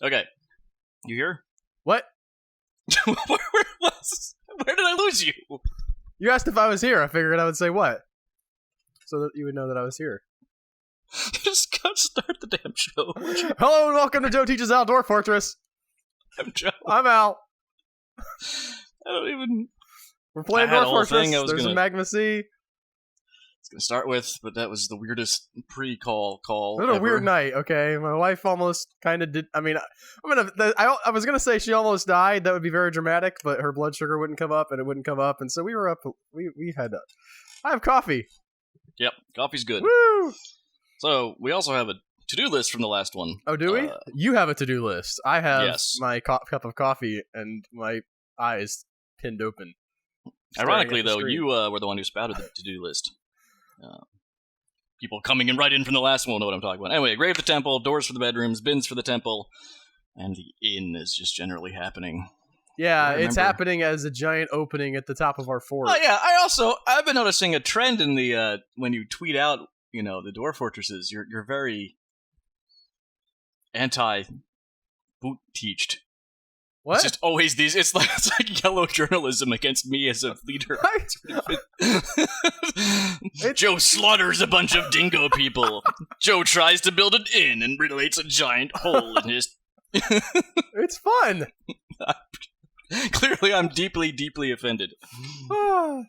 Okay. You here? What? Where did I lose you? You asked if I was here. I figured I would say what, so that you would know that I was here. Just go start the damn show. Hello and welcome to Joe Teaches Al Dwarf Fortress. I'm Joe. I'm Al. I don't even... We're playing I had a Dwarf whole Fortress. thing I was There's gonna- a Magma Sea. Going to start with, but that was the weirdest pre-call It was a ever. weird night. Okay, my wife almost kind of did. I mean, I was gonna say she almost died. That would be very dramatic, but her blood sugar wouldn't come up, and it wouldn't come up, and so we were up. We had. I have coffee. Yep, coffee's good. Woo! So we also have a to-do list from the last one. Oh, do we? You have a to-do list. I have Yes. my cup of coffee and my eyes pinned open. Ironically, though, screen. you were the one who spouted the to-do list. People coming in right in from the last one will know what I'm talking about. Anyway, grave the temple, doors for the bedrooms, bins for the temple, and the inn is just generally happening. Yeah, I it's remember. happening as a giant opening at the top of our fort. Oh yeah, I've been noticing a trend in the when you tweet out, the Dwarf Fortresses, you're very anti-boot teached. What? It's just always these. It's like yellow journalism against me as a leader. Joe slaughters a bunch of dingo people. Joe tries to build an inn and relates a giant hole in his. It's fun. Clearly, I'm deeply, deeply offended. I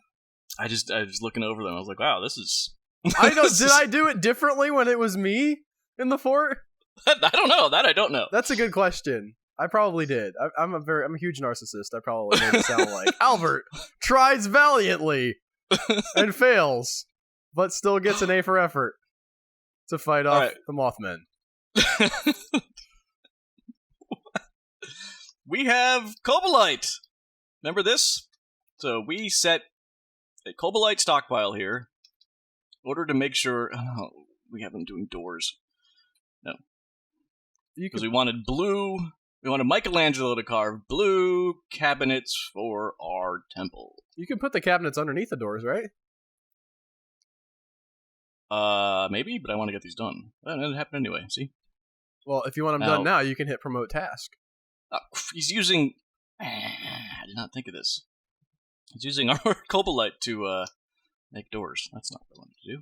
was looking over them. I was like, wow, this is. Did I do it differently when it was me in the fort? I don't know. That I don't know. That's a good question. I probably did. I'm a huge narcissist. I probably made it sound like Albert tries valiantly and fails, but still gets an A for effort to fight off the Mothmen. We have Kobolite. Remember this? So we set a Kobolite stockpile here in order to make sure we have them doing doors. No. Because we wanted blue. We wanted Michelangelo to carve blue cabinets for our temple. You can put the cabinets underneath the doors, right? Maybe, but I want to get these done. That didn't happen anyway, see? Well, if you want them done now, you can hit promote task. He's using... I did not think of this. He's using our Kobolite to make doors. That's not what I wanted to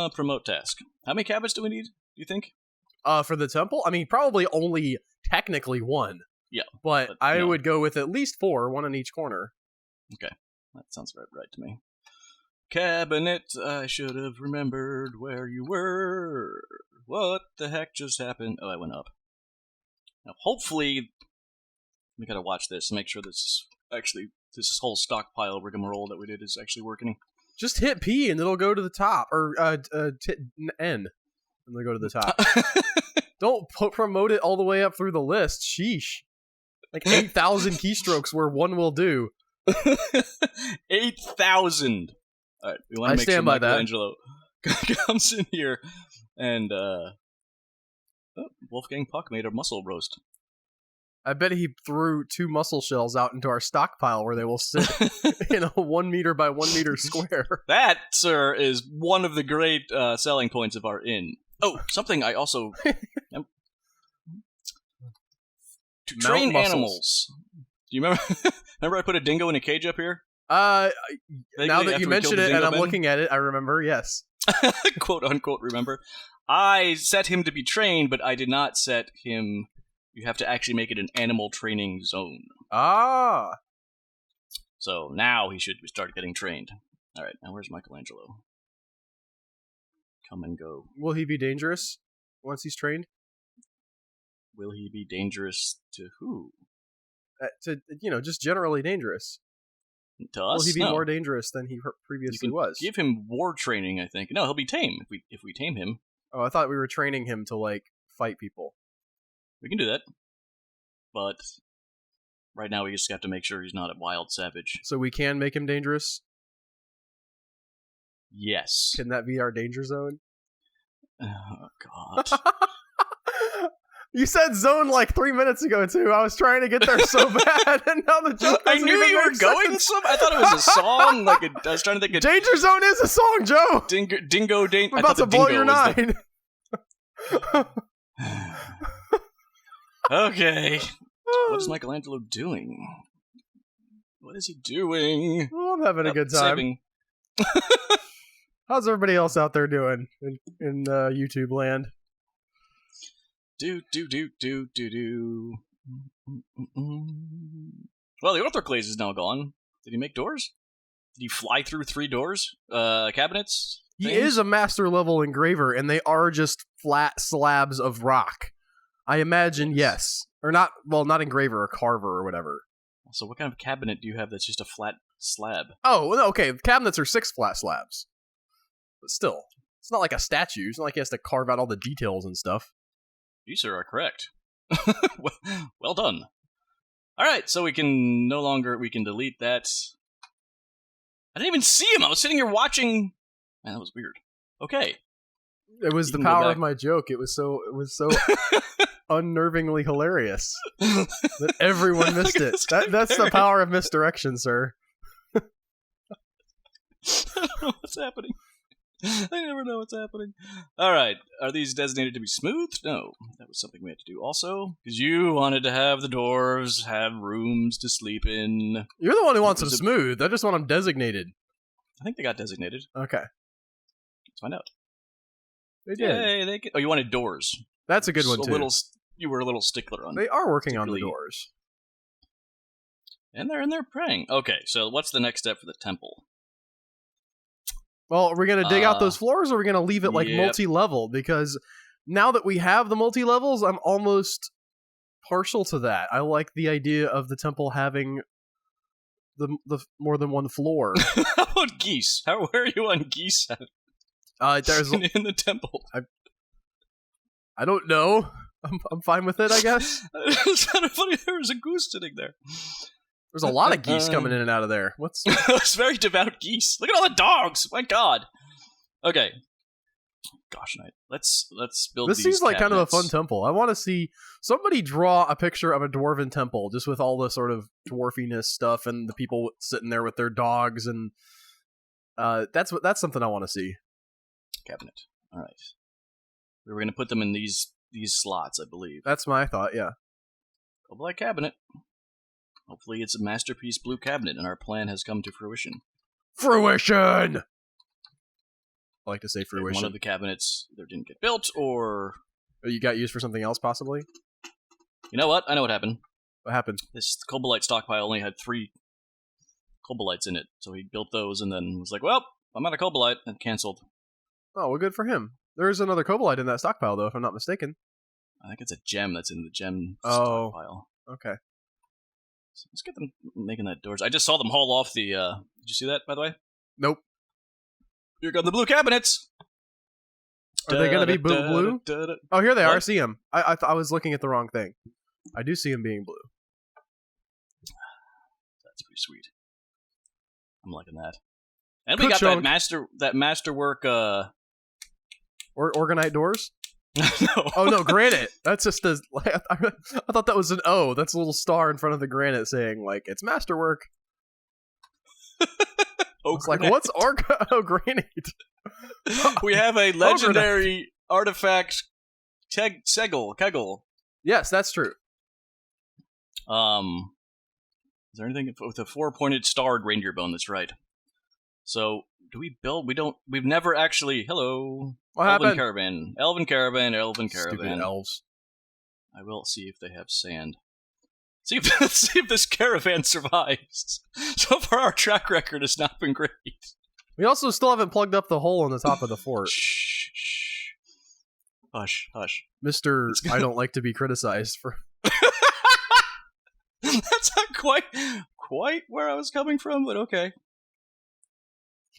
do. Promote task. How many cabinets do we need, do you think? For the temple? I mean, probably only technically one. Yeah. But I would go with at least 4, one in each corner. Okay. That sounds right to me. Cabinet, I should have remembered where you were. What the heck just happened? Oh, I went up. Now, hopefully, we gotta watch this and make sure this whole stockpile rigmarole that we did is actually working. Just hit P and it'll go to the top, or N, and they'll go to the top. Don't promote it all the way up through the list. Sheesh. Like 8,000 keystrokes where one will do. 8,000! Alright, we want to make sure by that. Michelangelo comes in here and, Wolfgang Puck made a mussel roast. I bet he threw 2 mussel shells out into our stockpile where they will sit in a 1 meter by 1 meter square. That, sir, is one of the great selling points of our inn. Oh, something I also... to train animals. Do you remember? Remember I put a dingo in a cage up here? Now that after you we mention killed the it and dingo I'm men? looking at it, I remember, yes. Quote unquote remember. I set him to be trained, but I did not set him... You have to actually make it an animal training zone. Ah! So now he should start getting trained. Alright, now where's Michelangelo? Come and go. Will he be dangerous once he's trained? Will he be dangerous to who? Just generally dangerous. To us? Will he be No. more dangerous than he previously was? Give him war training, I think. No, he'll be tame if we tame him. Oh, I thought we were training him to, fight people. We can do that. But right now we just have to make sure he's not a wild savage. So we can make him dangerous? Yes. Can that be our danger zone? Oh, God. You said zone 3 minutes ago, too. I was trying to get there so bad, and now the joke I doesn't knew even you were make going sense. some. I thought it was a song. I was trying to think of... Danger Zone is a song, Joe! Dingo. I'm about to blow your 9. Okay. What is Michelangelo doing? What is he doing? Oh, I'm having a good time. Saving. How's everybody else out there doing in YouTube land? Do. Well, the orthoclase is now gone. Did he make doors? Did he fly through 3 doors? Cabinets? He things? is a master level engraver, and they are just flat slabs of rock. I imagine, yes. Or not, well, not engraver, a carver or whatever. So what kind of cabinet do you have that's just a flat slab? Oh, okay, cabinets are 6 flat slabs. But still, it's not like a statue. It's not like he has to carve out all the details and stuff. You, sir, are correct. Well done. Alright, so we can delete that. I didn't even see him! I was sitting here watching... Man, that was weird. Okay. It was the power of my joke. It was so unnervingly hilarious that everyone missed it. That's the power of misdirection, sir. I don't know what's happening. I never know what's happening. Alright, are these designated to be smooth? No, that was something we had to do also. Because you wanted to have the dwarves have rooms to sleep in. You're the one who wants them smooth. I just want them designated. I think they got designated. Okay. Let's find out. They did. Yay, oh, you wanted doors. That's a good one, too. You were a little stickler on. They are working on the doors. And they're praying. Okay, so what's the next step for the temple? Well, are we going to dig out those floors, or are we going to leave it like multi-level? Because now that we have the multi-levels, I'm almost partial to that. I like the idea of the temple having the more than one floor. How about geese? Where are you on geese? There's in the temple. I don't know. I'm fine with it, I guess. It's kind of funny. There was a goose sitting there. There's a lot of geese coming in and out of there. It's very devout geese. Look at all the dogs. My God. Okay. Gosh, Knight. Let's build. This seems like kind of a fun temple. I want to see somebody draw a picture of a dwarven temple, just with all the sort of dwarfiness stuff and the people sitting there with their dogs, and that's something I want to see. Cabinet. All right. We were going to put them in these slots, I believe. That's my thought. Yeah. Kobolite cabinet. Hopefully it's a masterpiece blue cabinet, and our plan has come to fruition. Fruition! I like to say fruition. One of the cabinets either didn't get built, or... You got used for something else, possibly? You know what? I know what happened. What happened? This Kobolite stockpile only had 3 Kobolites in it, so he built those, and then was like, well, I'm out of Kobolite, and canceled. Oh, well, good for him. There is another Kobolite in that stockpile, though, if I'm not mistaken. I think it's a gem that's in the gem stockpile. Okay. So let's get them making that doors. I just saw them haul off the... Did you see that, by the way? Nope. Here come the blue cabinets! Are they going to be blue? Oh, here they are. I see them. I was looking at the wrong thing. I do see them being blue. That's pretty sweet. I'm liking that. And we got that masterwork... Orgonite doors? No. Oh no, granite. That's just I thought that was an O. That's a little star in front of the granite saying like it's masterwork. It's like what's granite? We have a legendary artifact, Kegel. Yes, that's true. Is there anything with a 4-pointed starred reindeer bone? That's right. So, do we build? We've never actually. Hello. What happened? Elven caravan. Stupid elves. I will see if they have sand. See if this caravan survives. So far, our track record has not been great. We also still haven't plugged up the hole in the top of the fort. Shh. Hush. Mr. I don't like to be criticized for... That's not quite where I was coming from, but okay.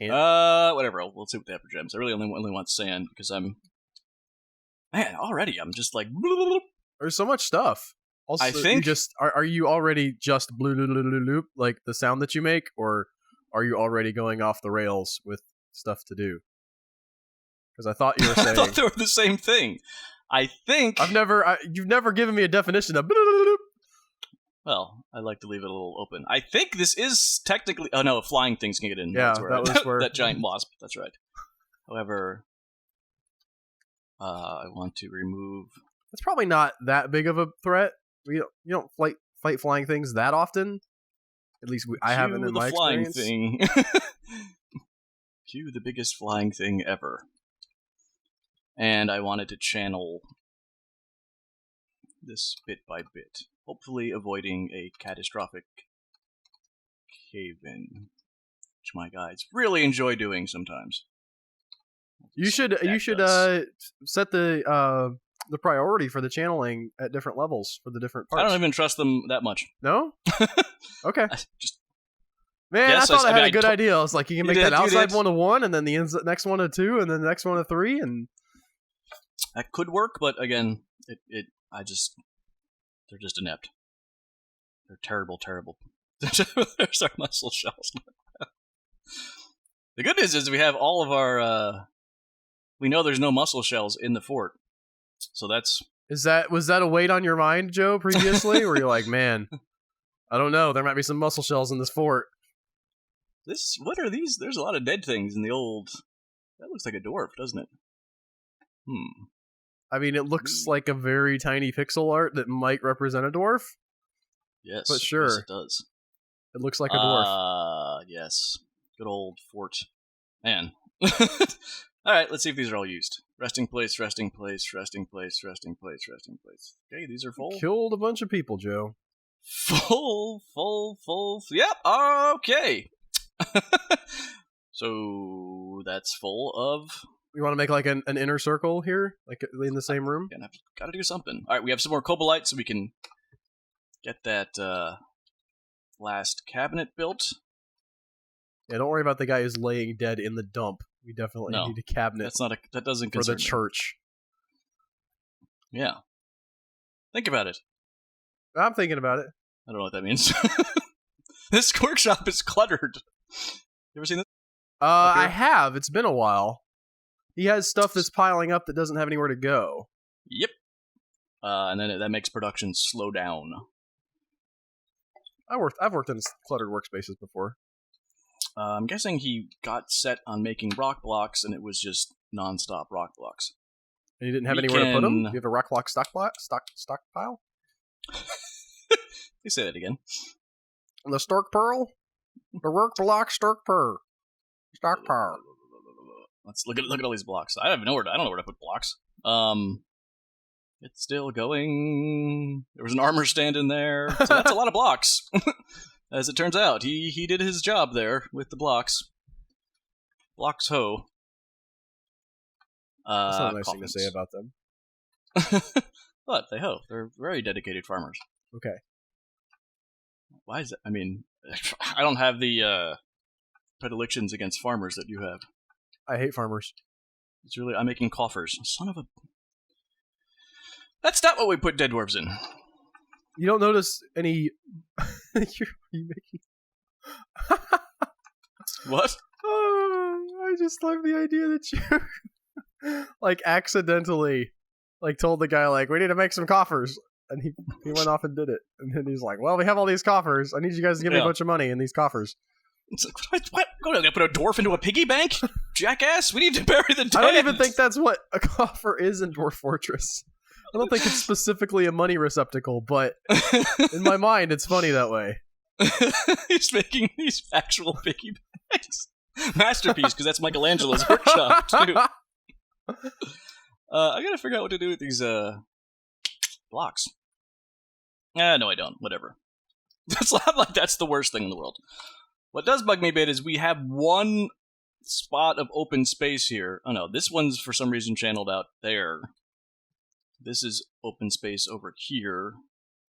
Whatever. We'll see what they have for gems. I really only want sand because I'm just like... There's so much stuff. Also, I think... Are you already just blue like the sound that you make, or are you already going off the rails with stuff to do? Because I thought you were saying... I thought they were the same thing. I think... You've never given me a definition of... Well, I like to leave it a little open. I think this is technically... Oh no, flying things can get in. Yeah, that was where... that giant wasp. That's right. However, I want to remove... It's probably not that big of a threat, You don't fight flying things that often. At least I haven't in my experience. Cue the flying thing. Cue the biggest flying thing ever. And I wanted to channel this bit by bit, hopefully avoiding a catastrophic cave-in, which my guides really enjoy doing sometimes. You should set the priority for the channeling at different levels for the different parts. I don't even trust them that much. No? Okay. Man, I thought I had a good idea. I was like, you can make that outside one a 1, and then the next one a 2, and then the next one a 3, and that could work. But again, they're just inept. They're terrible. There's our muscle shells. The good news is we have all of our. We know there's no muscle shells in the fort, so that's. Was that a weight on your mind, Joe? Previously, where you're like, man, I don't know, there might be some muscle shells in this fort. What are these? There's a lot of dead things in the old. That looks like a dwarf, doesn't it? I mean, it looks like a very tiny pixel art that might represent a dwarf. Yes, but sure, yes, it does. It looks like a dwarf. Yes. Good old fort. Man. Alright, let's see if these are all used. Resting place. Okay, these are full. Killed a bunch of people, Joe. Full. Yep, okay. So, that's full of... You want to make like an inner circle here? Like in the same room? Gotta do something. Alright, we have some more Kobolite so we can get that last cabinet built. Yeah, don't worry about the guy who's laying dead in the dump. We definitely need a cabinet. That doesn't for concern the church. Me. Yeah. Think about it. I'm thinking about it. I don't know what that means. This workshop is cluttered. You ever seen this? I have. It's been a while. He has stuff that's piling up that doesn't have anywhere to go. Yep. And then that makes production slow down. I've worked in cluttered workspaces before. I'm guessing he got set on making rock blocks, and it was just non-stop rock blocks. And you didn't have anywhere to put them? You have a rock block stockpile? You say that again. The stork pearl? The rock block stork pearl. Stockpile. Let's look at all these blocks. I don't know where to put blocks. It's still going. There was an armor stand in there, so that's a lot of blocks. As it turns out, he did his job there with the blocks. Blocks ho. That's not a nice thing to say about them. But they ho. They're very dedicated farmers. Okay. Why is that? I mean, I don't have the predilections against farmers that you have. I hate farmers. I'm making coffers. Son of a... That's not what we put dead dwarves in. You don't notice any... You're making... What? Oh, I just love the idea that you... like, accidentally... like, told the guy, like, we need to make some coffers. And he went off and did it. And then he's like, well, we have all these coffers. I need you guys to give me a bunch of money in these coffers. It's like, what? Are they going to put a dwarf into a piggy bank? Jackass? We need to bury the dead. I don't even think that's what a coffer is in Dwarf Fortress. I don't think it's specifically a money receptacle, but in my mind, it's funny that way. He's making these actual piggy banks. Masterpiece, because that's Michelangelo's workshop, too. I gotta figure out what to do with these blocks. No, I don't. Whatever. That's not like that's the worst thing in the world. What does bug me a bit is we have one spot of open space here. Oh no, this one's for some reason channeled out there. This is open space over here.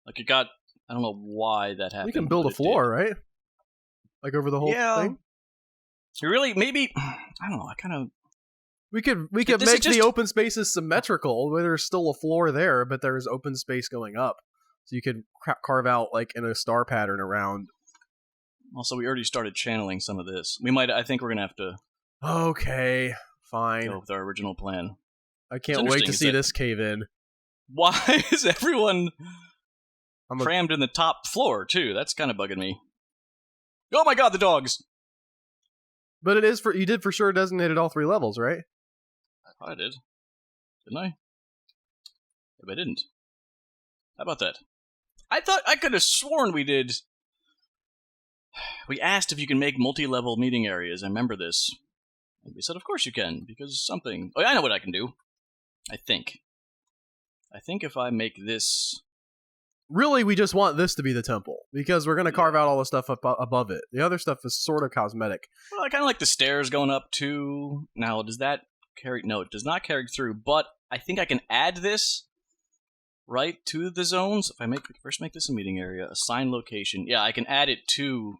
Like it got... I don't know why that happened. We can build a floor, right? Like over the whole thing? Really? Maybe... I don't know. I kind of... We could make the open spaces symmetrical, where there's still a floor there, but there's open space going up. So you could carve out like in a star pattern around. Also, we already started channeling some of this. I think we're gonna have to... Okay, fine. Go with our original plan. I can't wait to see this cave in. Why is everyone crammed in the top floor, too? That's kind of bugging me. Oh my god, the dogs! But you did for sure designated all 3 levels, right? I thought I did. Didn't I? Maybe I didn't. How about that? I thought I could have sworn we did. We asked if you can make multi-level meeting areas. I remember this. And we said, of course you can, because something. Oh, yeah, I know what I can do. I think if I make this. Really, we just want this to be the temple because we're going to carve out all the stuff up above it. The other stuff is sort of cosmetic. Well, I kind of like the stairs going up too. Now, does that carry? No, it does not carry through. But I think I can add this right to the zones. If I first make this a meeting area, assign location. Yeah, I can add it to.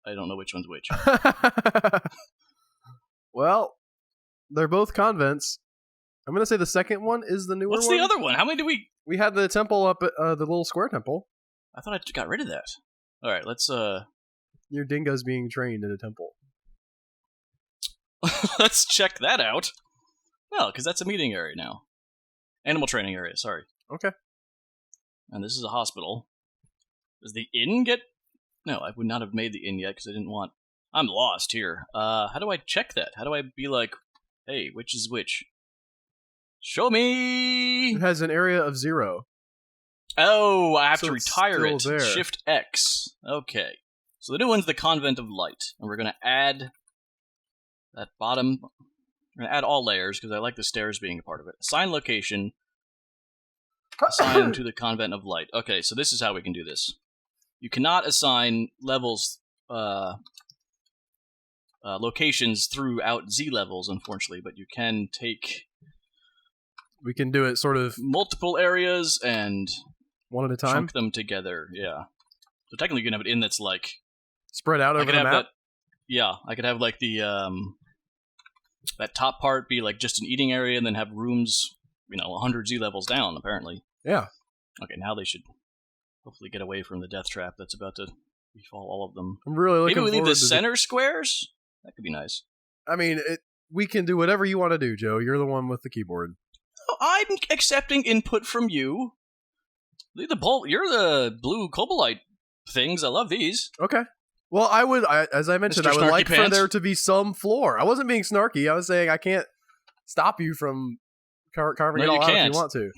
I don't know which one's which. Well, they're both convents. I'm going to say the second one is the newer one. What's the other one? How many do we... We had the temple up at the little square temple. I thought I got rid of that. All right, let's... Your dingo's being trained in a temple. Let's check that out. No, because that's a meeting area now. Animal training area, sorry. Okay. And this is a hospital. Does the inn get... No, I would not have made the inn yet because I didn't want... I'm lost here. How do I check that? How do I be like, hey, which is which? Show me! It has an area of 0. Oh, I have So to it's retire it. still there. Shift X. Okay. So the new one's the Convent of Light. And we're going to add that bottom... We're going to add all layers because I like the stairs being a part of it. Assign location. Assign to the Convent of Light. Okay, so this is how we can do this. You cannot assign levels... locations throughout Z levels, unfortunately, but you can take... We can do it sort of... multiple areas and... one at a time? Chunk them together, yeah. So technically you can have it in that's like... Spread out over the map? I could have like the... that top part be like just an eating area and then have rooms, 100 Z levels down, apparently. Yeah. Okay, now they should hopefully get away from the death trap that's about to befall all of them. I'm really looking Maybe we leave forward the center squares? That could be nice. I mean, we can do whatever you want to do, Joe. You're the one with the keyboard. Oh, I'm accepting input from you. You're the blue Kobolite things. I love these. Okay. Well, as I mentioned, Mr. I would Snarky like for Pants? there to be some floor. I wasn't being snarky. I was saying I can't stop you from carving it No, all you out if can't. you want to.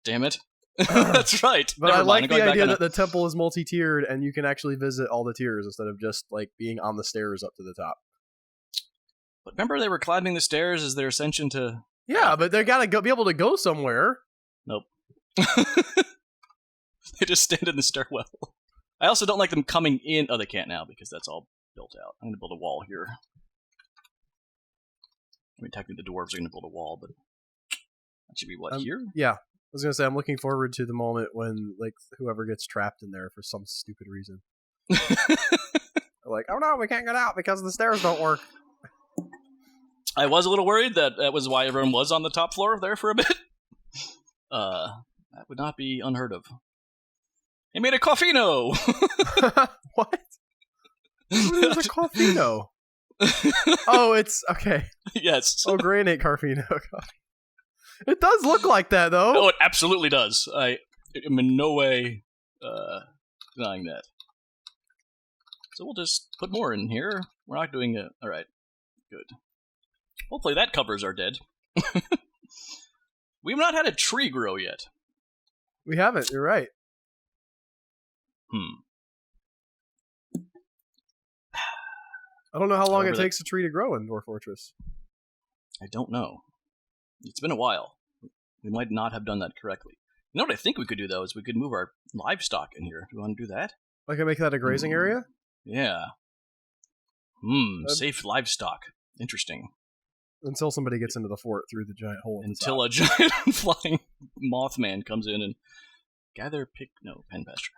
Damn it. That's right. But Never I mind, like I'm the going back idea on that the temple is multi-tiered and you can actually visit all the tiers instead of just like being on the stairs up to the top. But remember they were climbing the stairs as their ascension to... Yeah, but they gotta be able to go somewhere. Nope. They just stand in the stairwell. I also don't like them coming in... Oh, they can't now because that's all built out. I'm going to build a wall here. I mean, technically the dwarves are going to build a wall, but... That should be, what, here? Yeah. I was gonna say I'm looking forward to the moment when like whoever gets trapped in there for some stupid reason. They're like, oh no, we can't get out because the stairs don't work. I was a little worried that was why everyone was on the top floor there for a bit. That would not be unheard of. He made a coffino! What? What is a Carfino? Oh, it's okay. Yes. Oh, granite Carfino. It does look like that, though. Oh, it absolutely does. I am in no way denying that. So we'll just put more in here. We're not doing it. All right. Good. Hopefully that covers our dead. We've not had a tree grow yet. We haven't. You're right. I don't know how long it takes a tree to grow in Dwarf Fortress. I don't know. It's been a while. We might not have done that correctly. You know what I think we could do, though, is we could move our livestock in here. Do you want to do that? Like I make that a grazing area? Yeah. Safe livestock. Interesting. Until somebody gets into the fort through the giant hole. Until a giant flying Mothman comes in and pen pasture.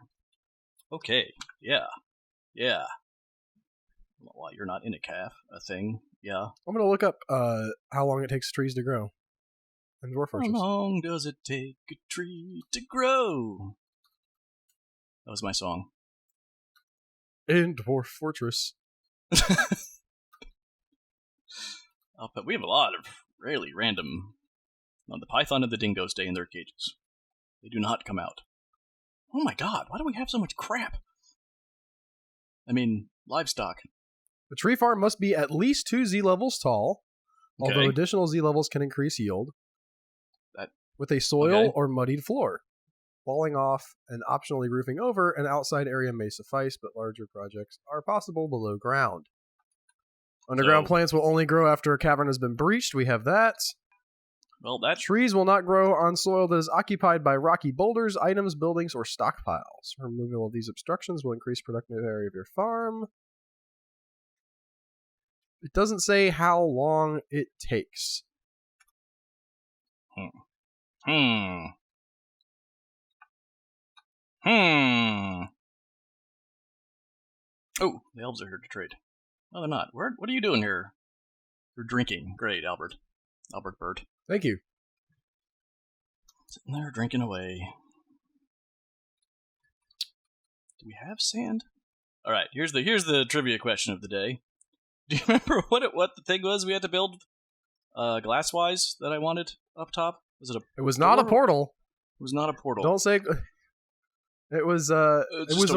Okay. Yeah. Yeah. Well, you're not in a thing. Yeah. I'm going to look up how long it takes trees to grow in Dwarf Fortress. How long does it take a tree to grow? That was my song. In Dwarf Fortress. But we have a lot of really random... the python and the dingo stay in their cages. They do not come out. Oh my god, why do we have so much crap? I mean, livestock. The tree farm must be at least 2 Z levels tall, although Okay. additional Z levels can increase yield with a soil or muddied floor. walling off and optionally roofing over an outside area may suffice, but larger projects are possible below ground. Underground plants will only grow after a cavern has been breached. We have that. Well, that Trees will not grow on soil that is occupied by rocky boulders, items, buildings, or stockpiles. Removal of these obstructions will increase productive area of your farm. It doesn't say how long it takes. Hmm. Oh, the elves are here to trade. No, they're not. What are you doing here? You're drinking. Great, Albert. Albert Bird. Thank you. Sitting there drinking away. Do we have sand? All right. Here's the trivia question of the day. Do you remember what the thing was we had to build, glass-wise, that I wanted up top? Was it a? It was not a portal. It was not a portal. Don't say. It was a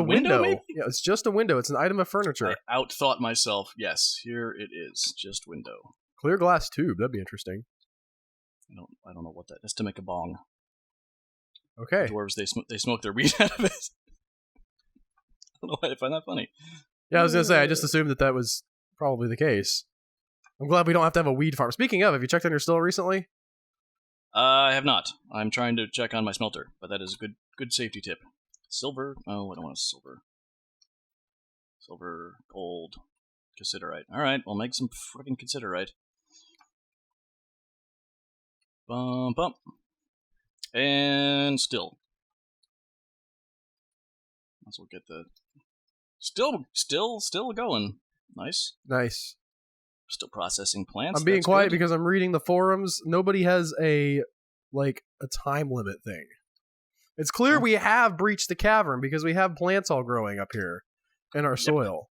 window. Maybe? Yeah, it's just a window. It's an item of furniture. I outthought myself. Yes, here it is. Just window. Clear glass tube. That'd be interesting. I don't know what that is. To make a bong. Okay. The dwarves they smoke their weed out of it. I don't know why I find that funny. Yeah, I was gonna say I just assumed that was probably the case. I'm glad we don't have to have a weed farm. Speaking of, have you checked on your still recently? I have not. I'm trying to check on my smelter, but that is a good safety tip. Silver? Oh, I don't want a silver. Silver, gold, considerite. All right, we'll make some freaking considerite. Bump, bump. And still. Might as well get the... Still going. Nice. Nice. Still processing plants. I'm being That's quiet good. because I'm reading the forums. Nobody has a time limit thing. It's clear we have breached the cavern because we have plants all growing up here in our soil.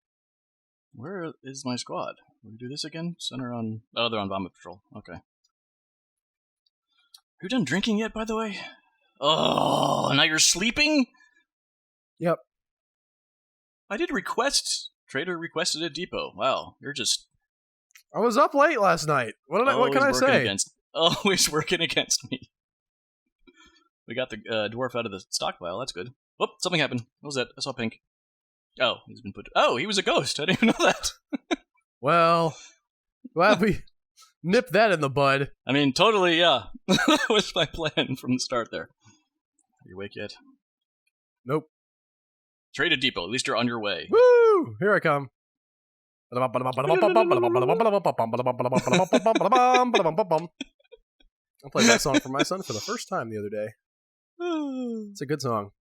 Where is my squad? Will we do this again? Center on... Oh, they're on Vomit Patrol. Okay. You done drinking yet, by the way? Oh, now you're sleeping? Yep. I did request... Trader requested a depot. Wow, you're just... I was up late last night. What can I say? Always working against me. We got the dwarf out of the stockpile. That's good. Whoop, something happened. What was that? I saw pink. Oh, he's been put... Oh, he was a ghost. I didn't even know that. Well, glad we nipped that in the bud. I mean, totally, yeah. That was my plan from the start there. Are you awake yet? Nope. Trade a depot. At least you're on your way. Woo! Here I come. I played that song for my son for the first time the other day. It's a good song.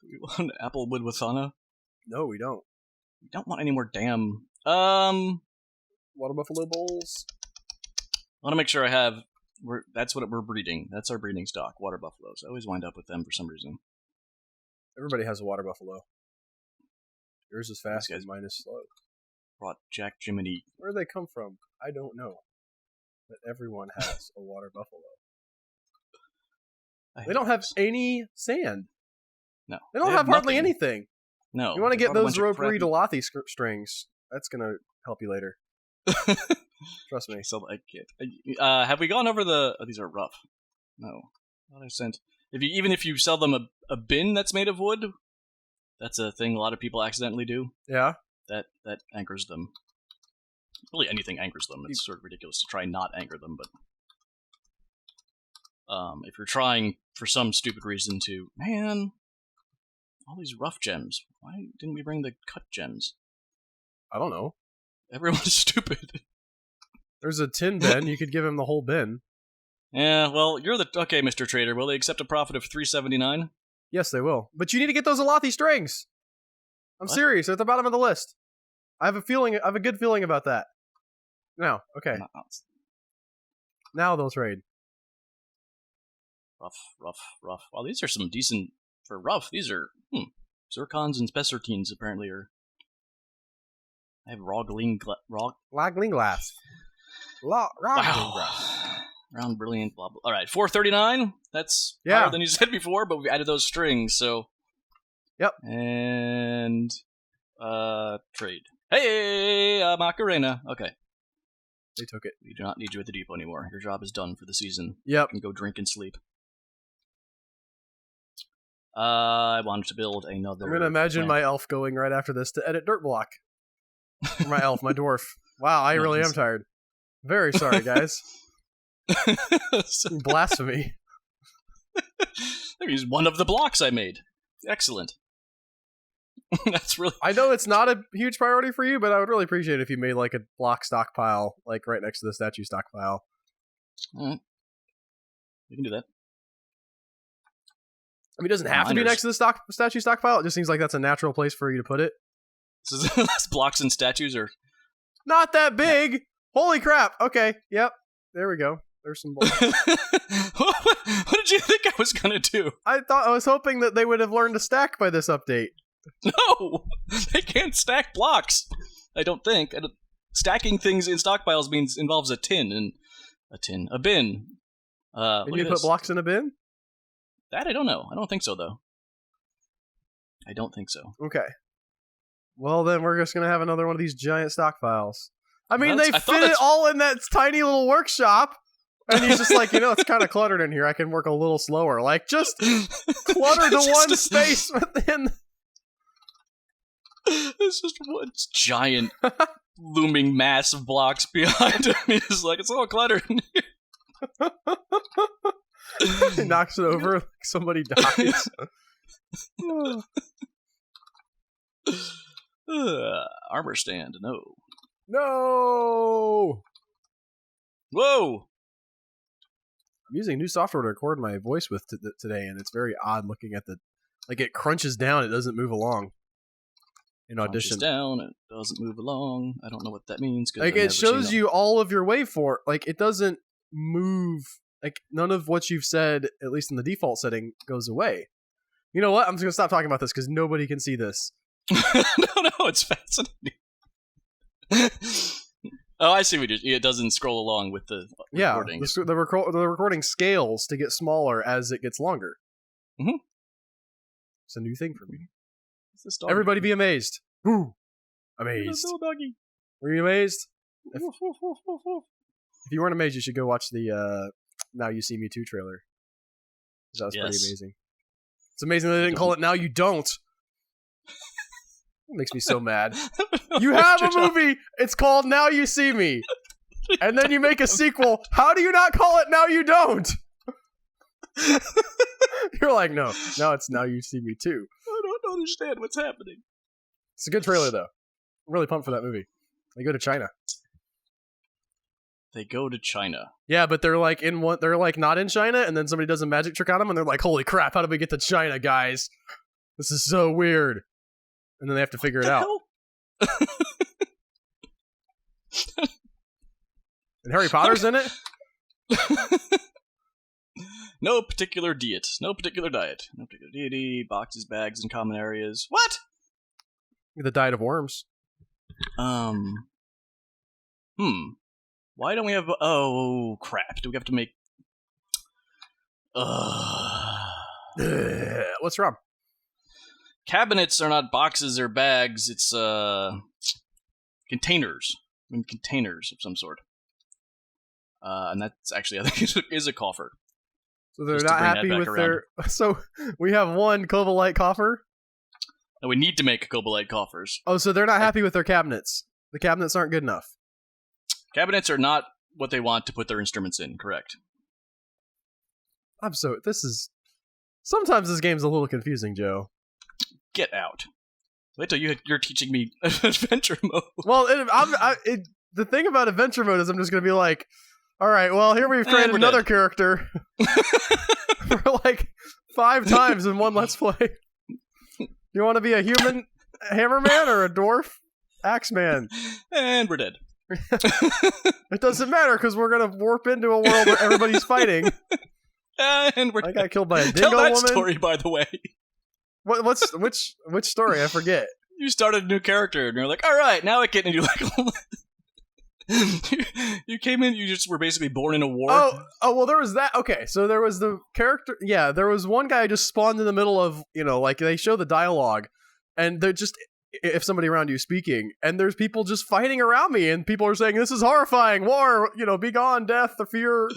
Do we want Applewood Wasana? No, we don't. We don't want any more damn... Water buffalo bowls. I want to make sure I have... That's what we're breeding. That's our breeding stock, water buffaloes. I always wind up with them for some reason. Everybody has a water buffalo. Yours is fast and mine is slow. Brought Jack Jiminy. Where do they come from? I don't know. But everyone has a water buffalo. They don't have any sand. No. They don't have hardly anything. No. You want to get those Ropery Delathi strings. That's going to help you later. Trust me. So I can't. Have we gone over the... Oh, these are rough. No. What I sent. Even if you sell them a bin that's made of wood, that's a thing a lot of people accidentally do. Yeah. That anchors them. Really, anything anchors them. It's sort of ridiculous to try and not anchor them, but if you're trying for some stupid reason to, man, all these rough gems. Why didn't we bring the cut gems? I don't know. Everyone's stupid. There's a tin bin. You could give him the whole bin. Yeah, well, you're the... Okay, Mr. Trader, will they accept a profit of $3.79? Yes, they will. But you need to get those Elathi strings. I'm serious. They're at the bottom of the list. I have a good feeling about that. Now, okay. Now they'll trade. Rough. Well, these are some decent... For rough, these are... Zircons and spessartines, apparently, are... I have Rogling glass. Round brilliant, blah, blah. Alright, $4.39. That's higher than you said before, but we added those strings, so... Yep. And... trade. Hey, Macarena. Okay. They took it. We do not need you at the depot anymore. Your job is done for the season. Yep. You can go drink and sleep. I wanted to build another. I'm gonna imagine planet. my elf going right after this to edit dirt block. Or my elf, my dwarf. Wow, I really am tired. Very sorry, guys. Blasphemy. Here's one of the blocks I made. Excellent. That's really. I know it's not a huge priority for you, but I would really appreciate it if you made like a block stockpile, like right next to the statue stockpile. All right. We can do that. I mean, it doesn't have to be next to the statue stockpile. It just seems like that's a natural place for you to put it. So blocks and statues are not that big. Holy crap. Okay. Yep. There we go. There's some blocks. What did you think I was going to do? I was hoping that they would have learned to stack by this update. No! They can't stack blocks. I don't think. Stacking things in stockpiles involves a bin. Can you put blocks in a bin? That I don't know. I don't think so, though. I don't think so. Okay. Well, then we're just going to have another one of these giant stockpiles. I mean, they fit it all in that tiny little workshop. And he's just like, it's kind of cluttered in here. I can work a little slower. Like, just clutter the one space within. It's just one giant looming mass of blocks behind him. He's like, it's all cluttered in here. He knocks it over, like somebody dies. Armor stand, no. No! Whoa! I'm using new software to record my voice with today, and it's very odd looking at like it crunches down, it doesn't move along. In Audition. Crunches down, it doesn't move along. I don't know what that means. Like, it shows you all of your waveform. Like, it doesn't move. Like, none of what you've said, at least in the default setting, goes away. You know what? I'm just going to stop talking about this because nobody can see this. No, it's fascinating. Oh, I see what it doesn't scroll along with the recording. Yeah, the recording scales to get smaller as it gets longer. Mm-hmm. It's a new thing for me. Everybody be amazed. Ooh, amazed. Doggy. Were you amazed? If you weren't amazed, you should go watch the Now You See Me 2 trailer. That was pretty amazing. It's amazing they didn't call it Now You Don't. It makes me so mad. You have a movie, it's called Now You See Me. And then you make a sequel. How do you not call it Now You Don't? You're like, no, it's Now You See Me 2. I don't understand what's happening. It's a good trailer, though. I'm really pumped for that movie. They go to China. Yeah, but they're like they're like not in China, and then somebody does a magic trick on them, and they're like, holy crap, how did we get to China, guys? This is so weird. And then they have to figure it out. And Harry Potter's in it? No particular diet. No particular diet. No particular deity. Boxes, bags, and common areas. What? The diet of worms. Why don't we have... Oh, crap. Do we have to make... What's wrong? Cabinets are not boxes or bags. It's, containers. I mean, containers of some sort. And that's actually, I think, is a coffer. So they're not happy with their... So we have one Cobalite coffer? And we need to make Cobalite coffers. Oh, so they're not happy with their cabinets. The cabinets aren't good enough. Cabinets are not what they want to put their instruments in, correct. Sometimes this game's a little confusing, Joe. Get out. Wait till you're teaching me adventure mode. Well, the thing about adventure mode is I'm just going to be like, all right, well, here we've created another character for like 5 times in one Let's Play. You want to be a human hammerman or a dwarf axeman? And we're dead. It doesn't matter because we're going to warp into a world where everybody's fighting. And we're I got killed by a dingo Tell that woman. story, by the way. Which story? I forget. You started a new character and you're like, all right, now I get, and you're like, you came in, you just were basically born in a war. Oh, well, there was that. Okay, so there was the character. Yeah, there was one guy just spawned in the middle of, like they show the dialogue, and they're just, if somebody around you speaking, and there's people just fighting around me, and people are saying, this is horrifying, war, be gone, death, the fear.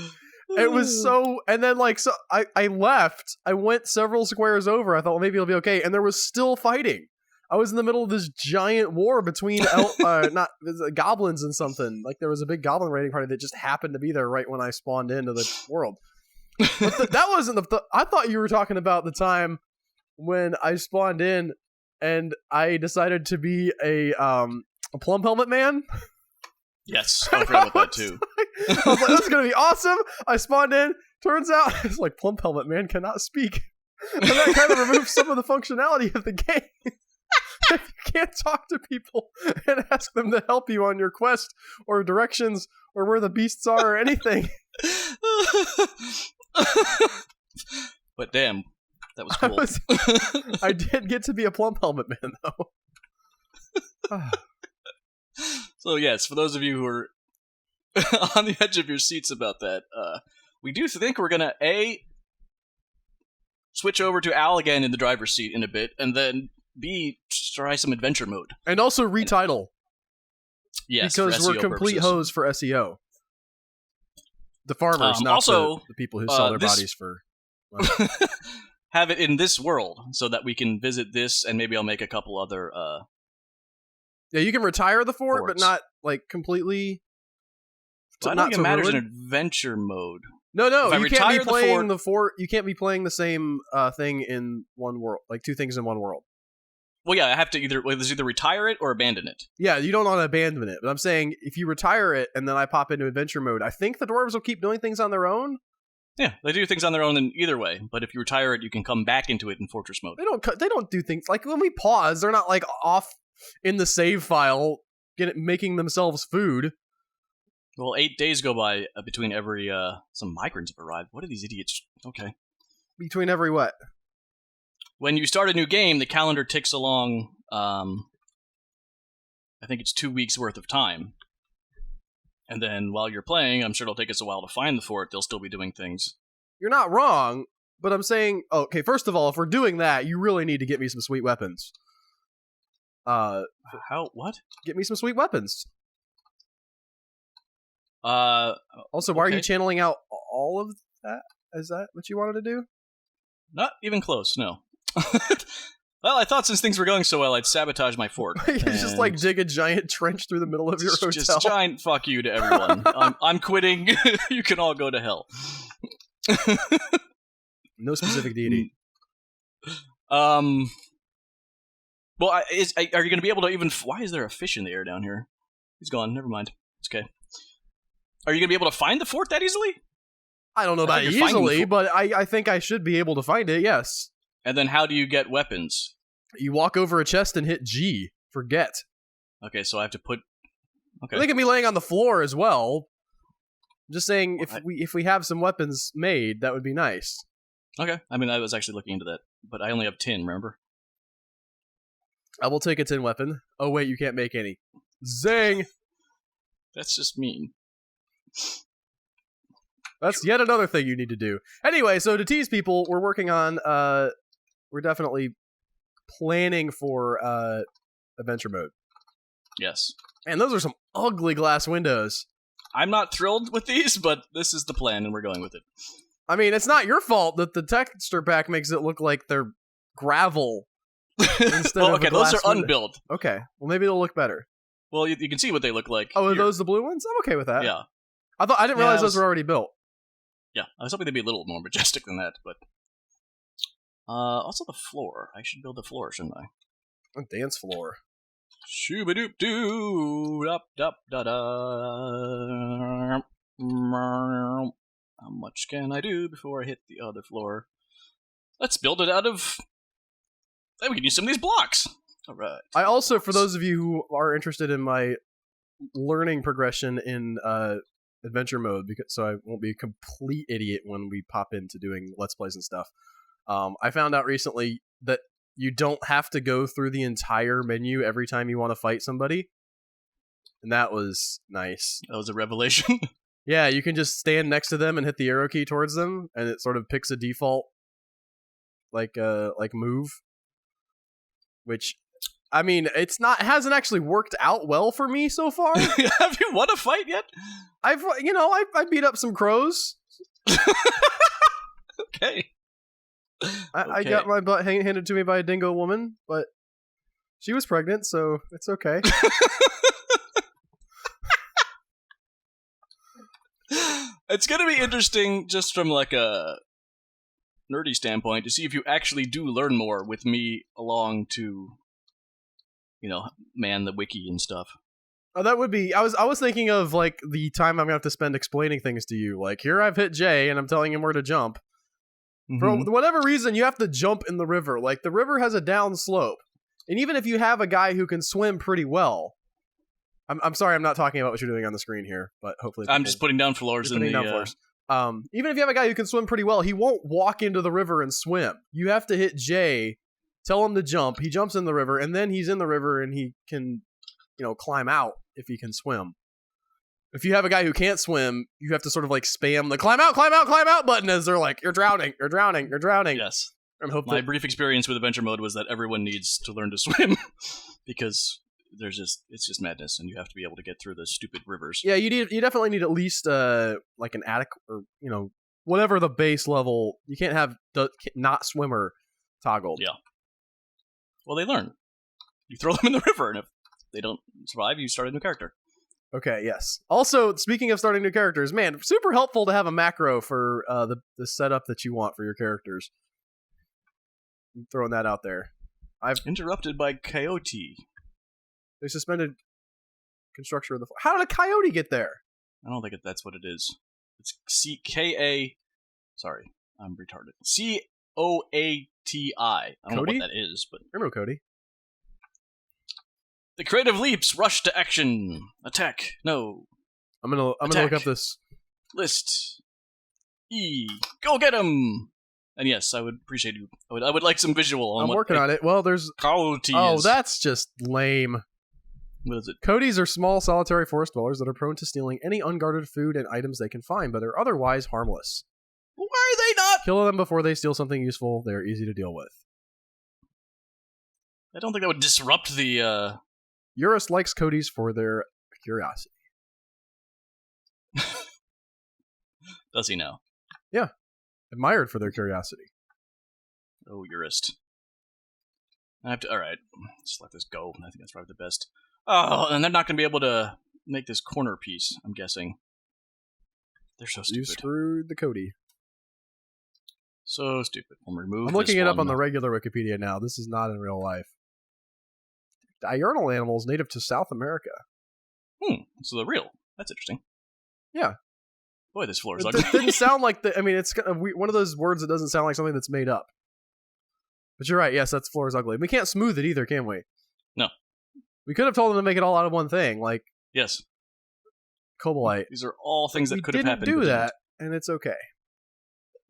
It was so, and then like, so I left. I went several squares over. I thought, well, maybe it'll be okay. And there was still fighting. I was in the middle of this giant war between goblins and something. Like there was a big goblin raiding party that just happened to be there right when I spawned into the world. But that wasn't I thought you were talking about the time when I spawned in and I decided to be a plum helmet man. Yes, I forgot about that too. I was like, this is gonna be awesome. I spawned in. Turns out it's like plum helmet man cannot speak, and that kind of removes some of the functionality of the game. If you can't talk to people and ask them to help you on your quest or directions or where the beasts are or anything. But damn, that was cool. I did get to be a plum helmet man, though. So yes, for those of you who are on the edge of your seats about that, we do think we're going to, switch over to Al again in the driver's seat in a bit, and then B, try some adventure mode. And also retitle. Yes, because we're complete hoes for SEO. The farmers, not also, the people who sell their bodies for money. Have it in this world so that we can visit this, and maybe I'll make a couple other... yeah, you can retire the fort, forts. but not like completely... Well, I don't think it matters in adventure mode. No, if you can't be playing the fort. You can't be playing the same thing in one world, like two things in one world. Well, yeah, I have to either retire it or abandon it. Yeah, you don't want to abandon it, but I'm saying if you retire it and then I pop into adventure mode, I think the dwarves will keep doing things on their own. Yeah, they do things on their own in either way, but if you retire it, you can come back into it in fortress mode. They don't do things like when we pause, they're not like off in the save file making themselves food. Well, 8 days go by between every some migrants have arrived. What are these idiots? Okay. Between every what? When you start a new game, the calendar ticks along, I think it's 2 weeks worth of time. And then while you're playing, I'm sure it'll take us a while to find the fort. They'll still be doing things. You're not wrong, but I'm saying, okay, first of all, if we're doing that, you really need to get me some sweet weapons. What? Get me some sweet weapons. Also, why are you channeling out all of that? Is that what you wanted to do? Not even close, no. Well, I thought since things were going so well, I'd sabotage my fort. You just like dig a giant trench through the middle of your hotel. Just giant fuck you to everyone. I'm quitting. You can all go to hell. No specific deity. Well, are you going to be able to even... Why is there a fish in the air down here? He's gone. Never mind. It's okay. Are you going to be able to find the fort that easily? I don't know about easily, but I think I should be able to find it, yes. And then how do you get weapons? You walk over a chest and hit G for get. Okay, so I have to put... Okay. They can be laying on the floor as well. I'm just saying, if we have some weapons made, that would be nice. Okay. I mean, I was actually looking into that, but I only have 10, remember? I will take a tin weapon. Oh, wait, you can't make any. Zing! That's just mean. That's yet another thing you need to do. Anyway, so to tease people, we're working on, we're definitely planning for adventure mode. Yes. And those are some ugly glass windows. I'm not thrilled with these, but this is the plan, and we're going with it. I mean, it's not your fault that the texture pack makes it look like they're gravel instead of a glass those are window. unbuilt. Okay, well, maybe they'll look better. Well, you can see what they look like. Oh, are here. those the blue ones? I'm okay with that. Yeah. I didn't realize those were already built. Yeah, I was hoping they'd be a little more majestic than that, but... also the floor. I should build a floor, shouldn't I? A dance floor. Shoo-ba-doop-doo, da-da-da-da. How much can I do before I hit the other floor? Let's build it out of... Hey, we can use some of these blocks! Alright. I also, for those of you who are interested in my learning progression in adventure mode, so I won't be a complete idiot when we pop into doing Let's Plays and stuff, I found out recently that you don't have to go through the entire menu every time you want to fight somebody. And that was nice. That was a revelation. Yeah, you can just stand next to them and hit the arrow key towards them, and it sort of picks a default like move. Which, I mean, it hasn't actually worked out well for me so far. Have you won a fight yet? I beat up some crows. Okay. I got my butt handed to me by a dingo woman, but she was pregnant, so it's okay. It's gonna be interesting just from like a nerdy standpoint to see if you actually do learn more with me along to, man the wiki and stuff. Oh, that would be. I was thinking of like the time I'm gonna have to spend explaining things to you. Like here, I've hit J, and I'm telling him where to jump. For whatever reason, you have to jump in the river. Like the river has a down slope, and even if you have a guy who can swim pretty well, I'm sorry, I'm not talking about what you're doing on the screen here, but hopefully I'm just putting down floors in the. Floors. Even if you have a guy who can swim pretty well, he won't walk into the river and swim. You have to hit J, tell him to jump. He jumps in the river, and then he's in the river, and he can, climb out if he can swim. If you have a guy who can't swim, you have to sort of like spam the climb out button as they're like, you're drowning. Yes. And hope my brief experience with adventure mode was that everyone needs to learn to swim because it's just madness, and you have to be able to get through the stupid rivers. Yeah, you definitely need at least like an attic or whatever the base level. You can't have the not swimmer toggled. Yeah. Well, they learn. You throw them in the river, and if they don't survive, you start a new character. Okay, yes. Also, speaking of starting new characters, man, super helpful to have a macro for the setup that you want for your characters. I'm throwing that out there. I've interrupted by coyote. They suspended construction of the. How did a coyote get there? I don't think that's what it is. It's CKA. Sorry, I'm retarded. COATI. I don't know what that is, but I know Cody. The creative leaps rush to action. Attack. No. I'm gonna look up this list. E. Go get him. And yes, I would appreciate you. I would like some visual on. I'm working on it. Well, there's coyote. Oh, that's just lame. What is it? Coyotes are small, solitary forest dwellers that are prone to stealing any unguarded food and items they can find, but are otherwise harmless. Why are they not? Kill them before they steal something useful. They are easy to deal with. I don't think that would disrupt the. Eurus likes coyotes for their curiosity. Does he now? Yeah. Admired for their curiosity. Oh, Eurus. I have to. All right, just let this go. I think that's probably the best. Oh, and they're not going to be able to make this corner piece. I'm guessing. They're so stupid. You screwed the Cody. So stupid. I'm looking it up on the regular Wikipedia now. This is not in real life. Diurnal animals native to South America. So they're real. That's interesting. Yeah. Boy, this floor is ugly. It didn't sound like it's one of those words that doesn't sound like something that's made up. But you're right. Yes, that floor is ugly. We can't smooth it either, can we? No. We could have told them to make it all out of one thing, like yes, Cobalite. These are all things that could have happened. We didn't do that, and it's okay.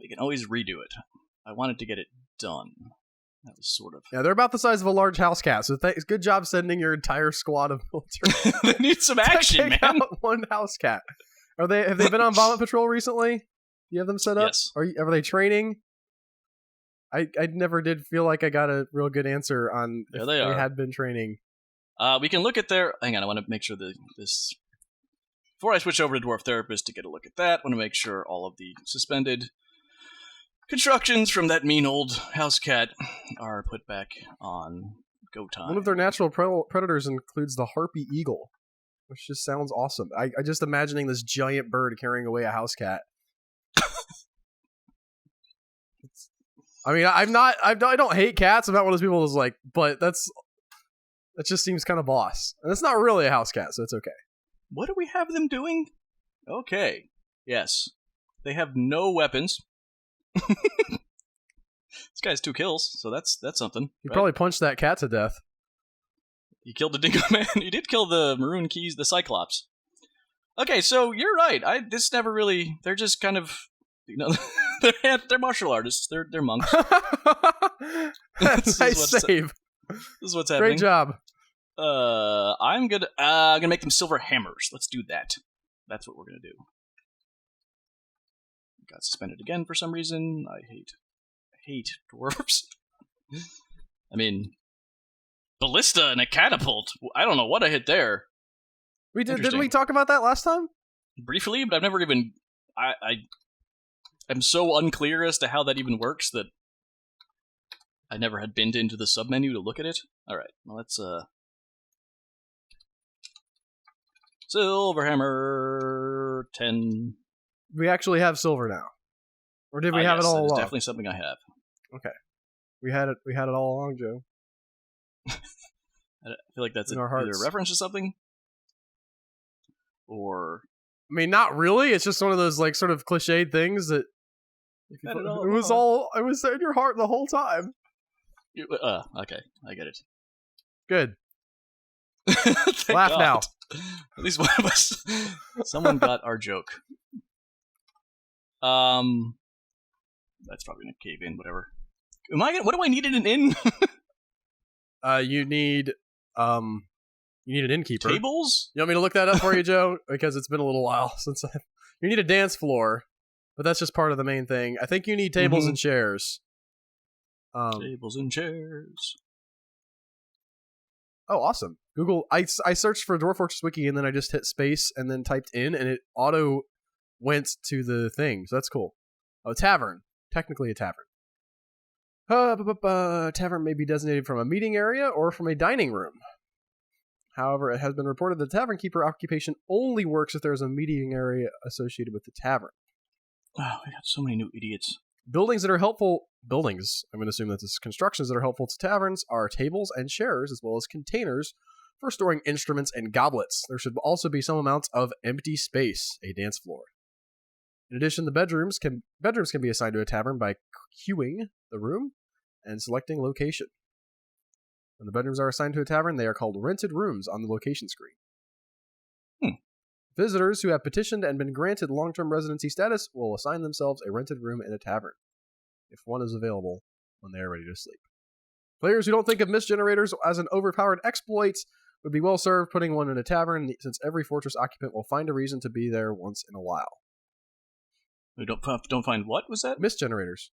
We can always redo it. I wanted to get it done. That was sort of. Yeah, they're about the size of a large house cat. So good job sending your entire squad of military. They need some action, man. Out one house cat. Have they been on vomit patrol recently? Do you have them set up? Yes. Are they training? I never did feel like I got a real good answer on if they had been training. We can look at their. Hang on, I want to make sure that this. Before I switch over to Dwarf Therapist to get a look at that, I want to make sure all of the suspended constructions from that mean old house cat are put back on go time. One of their natural predators includes the harpy eagle, which just sounds awesome. I just imagining this giant bird carrying away a house cat. I don't hate cats. I'm not one of those people who's like, but that just seems kind of boss. And it's not really a house cat, so it's okay. What do we have them doing? Okay. Yes. They have no weapons. This guy has 2 kills, so that's something. He probably punched that cat to death. He killed the dingo man. He did kill the maroon keys, the cyclops. Okay, so you're right. This never really. They're just kind of, they're martial artists. They're monks. That's nice save. This is what's happening. Great job. I'm gonna make them silver hammers. Let's do that. That's what we're gonna do. Got suspended again for some reason. I hate dwarves. I mean, ballista and a catapult. I don't know what I hit there. Didn't we talk about that last time? Briefly, but I've never even. am so unclear as to how that even works that I never had been into the submenu to look at it. Alright, well, let's, Silverhammer 10. We actually have silver now. Or did we have yes, it all that is along? definitely something I have. Okay. We had it all along, Joe. I feel like that's In our either hearts. a reference to something, or... I mean, not really. It's just one of those, like, sort of cliched things that... Had it all was it was in your heart the whole time. Okay, I get it. Good. Thank Laugh God. now. At least one of us. Someone got our joke. That's probably gonna cave in. Whatever. What do I need in an inn? You need an innkeeper. Tables? You want me to look that up for you, Joe? Because it's been a little while since I... You need a dance floor, but that's just part of the main thing. I think you need tables and chairs. Tables and chairs. Oh, awesome. Google, I searched for Dwarf Fortress Wiki, and then I just hit space and then typed in, and it auto went to the thing. So that's cool. Oh, tavern. Technically a tavern. Tavern may be designated from a meeting area or from a dining room. However, it has been reported that the tavern keeper occupation only works if there is a meeting area associated with the tavern. Oh, we got so many new idiots. Buildings, I'm going to assume that this constructions that are helpful to taverns are tables and chairs, as well as containers for storing instruments and goblets. There should also be some amount of empty space, a dance floor. In addition, the bedrooms can be assigned to a tavern by queuing the room and selecting location. When the bedrooms are assigned to a tavern, they are called rented rooms on the location screen. Visitors who have petitioned and been granted long-term residency status will assign themselves a rented room in a tavern, if one is available when they are ready to sleep. Players who don't think of mist generators as an overpowered exploit would be well served putting one in a tavern, since every fortress occupant will find a reason to be there once in a while. We don't find what was that? Mist generators.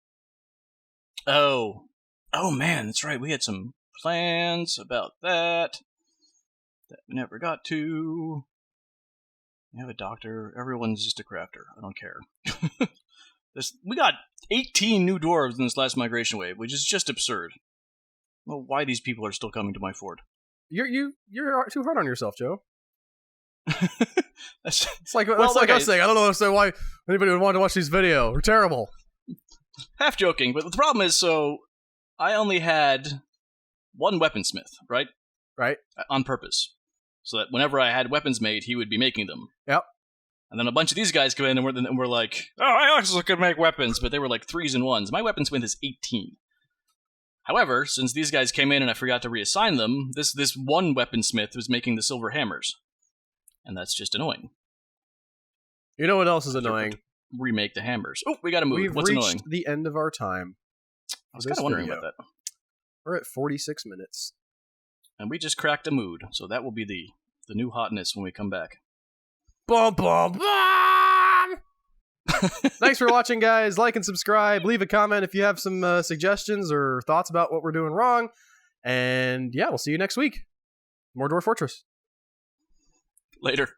Oh man, that's right. We had some plans about that we never got to. We have a doctor. Everyone's just a crafter. I don't care. We got 18 new dwarves in this last migration wave, which is just absurd. I don't know why these people are still coming to my fort. You're too hard on yourself, Joe. It's like us saying, I don't know why anybody would want to watch these videos. We're terrible. Half joking, but the problem is, so I only had one weaponsmith, right? Right. On purpose. So that whenever I had weapons made, he would be making them. Yep. And then a bunch of these guys come in and we're like, oh, I also could make weapons, but they were like 3s and 1s. My weaponsmith is 18. However, since these guys came in and I forgot to reassign them, this one weaponsmith was making the silver hammers. And that's just annoying. You know what else is annoying? Remake the hammers. Oh, we gotta move. What's reached annoying? The end of our time. I was kind of wondering about that. We're at 46 minutes. And we just cracked a mood, so that will be the new hotness when we come back. Bum, bum, bum! Thanks for watching, guys. Like and subscribe. Leave a comment if you have some suggestions or thoughts about what we're doing wrong. And yeah, we'll see you next week. More Dwarf Fortress. Later.